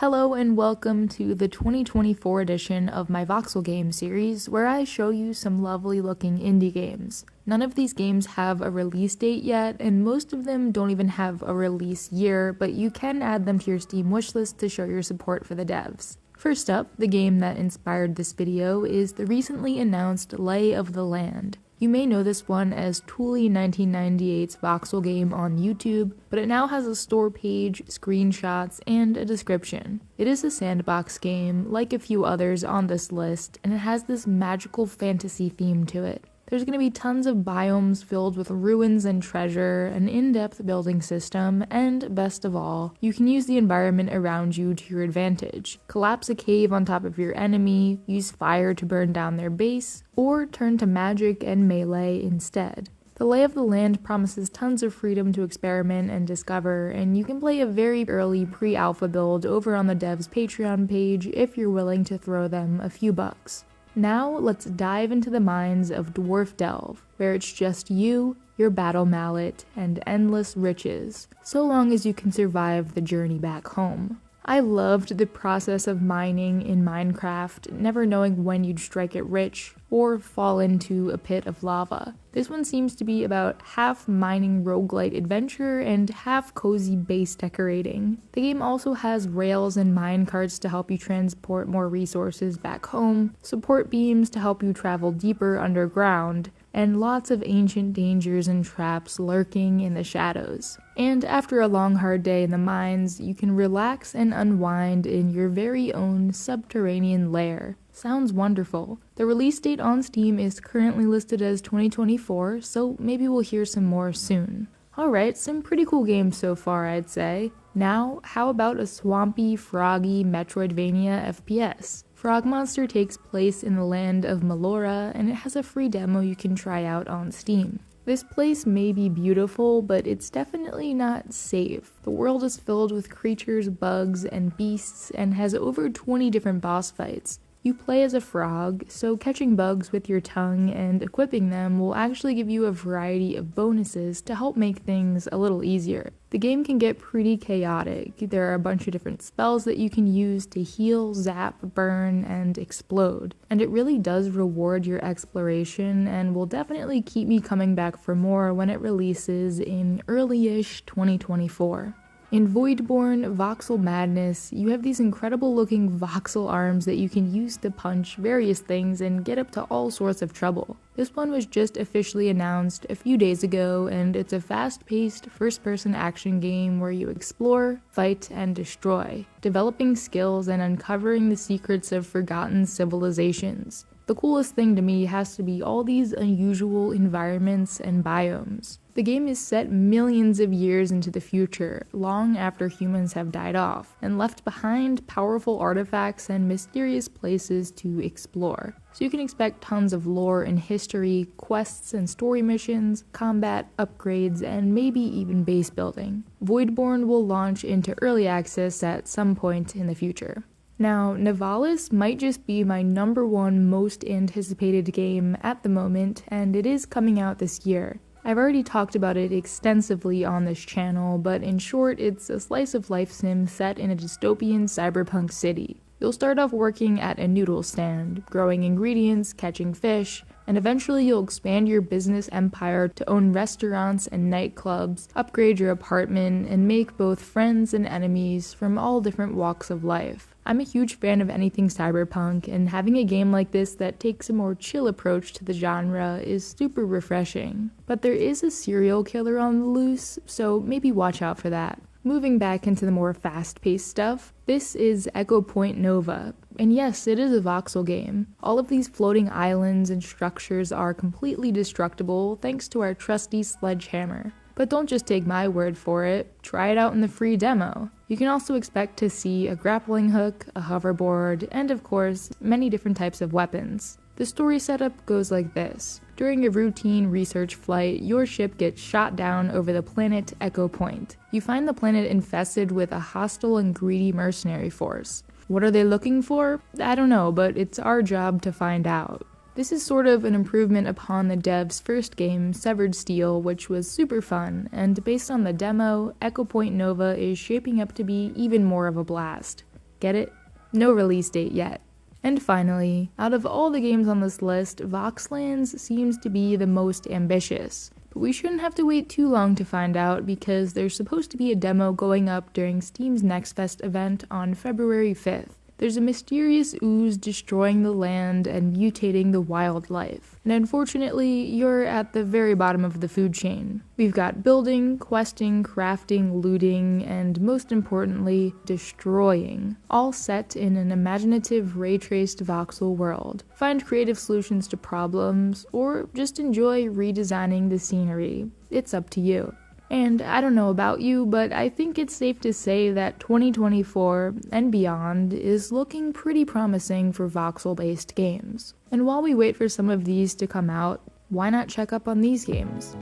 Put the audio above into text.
Hello and welcome to the 2024 edition of my Voxel game series, where I show you some lovely looking indie games. None of these games have a release date yet, and most of them don't even have a release year, but you can add them to your Steam wishlist to show your support for the devs. First up, the game that inspired this video is the recently announced Lay of the Land. You may know this one as Thule1998's Voxel game on YouTube, but it now has a store page, screenshots, and a description. It is a sandbox game, like a few others on this list, and it has this magical fantasy theme to it. There's going to be tons of biomes filled with ruins and treasure, an in-depth building system, and best of all, you can use the environment around you to your advantage. Collapse a cave on top of your enemy, use fire to burn down their base, or turn to magic and melee instead. The Lay of the Land promises tons of freedom to experiment and discover, and you can play a very early pre-alpha build over on the dev's Patreon page if you're willing to throw them a few bucks. Now, let's dive into the mines of Dwarf Delve, where it's just you, your battle mallet, and endless riches, so long as you can survive the journey back home. I loved the process of mining in Minecraft, never knowing when you'd strike it rich or fall into a pit of lava. This one seems to be about half mining roguelite adventure and half cozy base decorating. The game also has rails and mine carts to help you transport more resources back home, support beams to help you travel deeper underground, and lots of ancient dangers and traps lurking in the shadows. And after a long hard day in the mines, you can relax and unwind in your very own subterranean lair. Sounds wonderful. The release date on Steam is currently listed as 2024, so maybe we'll hear some more soon. Alright, some pretty cool games so far, I'd say. Now, how about a swampy, froggy Metroidvania FPS? Frogmonster takes place in the land of Melora, and it has a free demo you can try out on Steam. This place may be beautiful, but it's definitely not safe. The world is filled with creatures, bugs, and beasts, and has over 20 different boss fights. You play as a frog, so catching bugs with your tongue and equipping them will actually give you a variety of bonuses to help make things a little easier. The game can get pretty chaotic. There are a bunch of different spells that you can use to heal, zap, burn, and explode. And it really does reward your exploration and will definitely keep me coming back for more when it releases in early-ish 2024. In Voidborne, Voxel Madness, you have these incredible looking voxel arms that you can use to punch various things and get up to all sorts of trouble. This one was just officially announced a few days ago, and it's a fast-paced first-person action game where you explore, fight, and destroy, developing skills and uncovering the secrets of forgotten civilizations. The coolest thing to me has to be all these unusual environments and biomes. The game is set millions of years into the future, long after humans have died off, and left behind powerful artifacts and mysterious places to explore. So you can expect tons of lore and history, quests and story missions, combat, upgrades, and maybe even base building. Voidborne will launch into early access at some point in the future. Now, Nivalis might just be my #1 most anticipated game at the moment, and it is coming out this year. I've already talked about it extensively on this channel, but in short, it's a slice-of-life sim set in a dystopian cyberpunk city. You'll start off working at a noodle stand, growing ingredients, catching fish, and eventually you'll expand your business empire to own restaurants and nightclubs, upgrade your apartment, and make both friends and enemies from all different walks of life. I'm a huge fan of anything cyberpunk, and having a game like this that takes a more chill approach to the genre is super refreshing. But there is a serial killer on the loose, so maybe watch out for that. Moving back into the more fast-paced stuff, this is Echo Point Nova. And yes, it is a voxel game. All of these floating islands and structures are completely destructible thanks to our trusty sledgehammer. But don't just take my word for it, try it out in the free demo. You can also expect to see a grappling hook, a hoverboard, and of course, many different types of weapons. The story setup goes like this. During a routine research flight, your ship gets shot down over the planet Echo Point. You find the planet infested with a hostile and greedy mercenary force. What are they looking for? I don't know, but it's our job to find out. This is sort of an improvement upon the dev's first game, Severed Steel, which was super fun, and based on the demo, Echo Point Nova is shaping up to be even more of a blast. Get it? No release date yet. And finally, out of all the games on this list, Voxlands seems to be the most ambitious. But we shouldn't have to wait too long to find out because there's supposed to be a demo going up during Steam's Next Fest event on February 5th. There's a mysterious ooze destroying the land and mutating the wildlife. And unfortunately, you're at the very bottom of the food chain. We've got building, questing, crafting, looting, and most importantly, destroying, all set in an imaginative ray-traced voxel world. Find creative solutions to problems, or just enjoy redesigning the scenery. It's up to you. And I don't know about you, but I think it's safe to say that 2024 and beyond is looking pretty promising for voxel-based games. And while we wait for some of these to come out, why not check up on these games?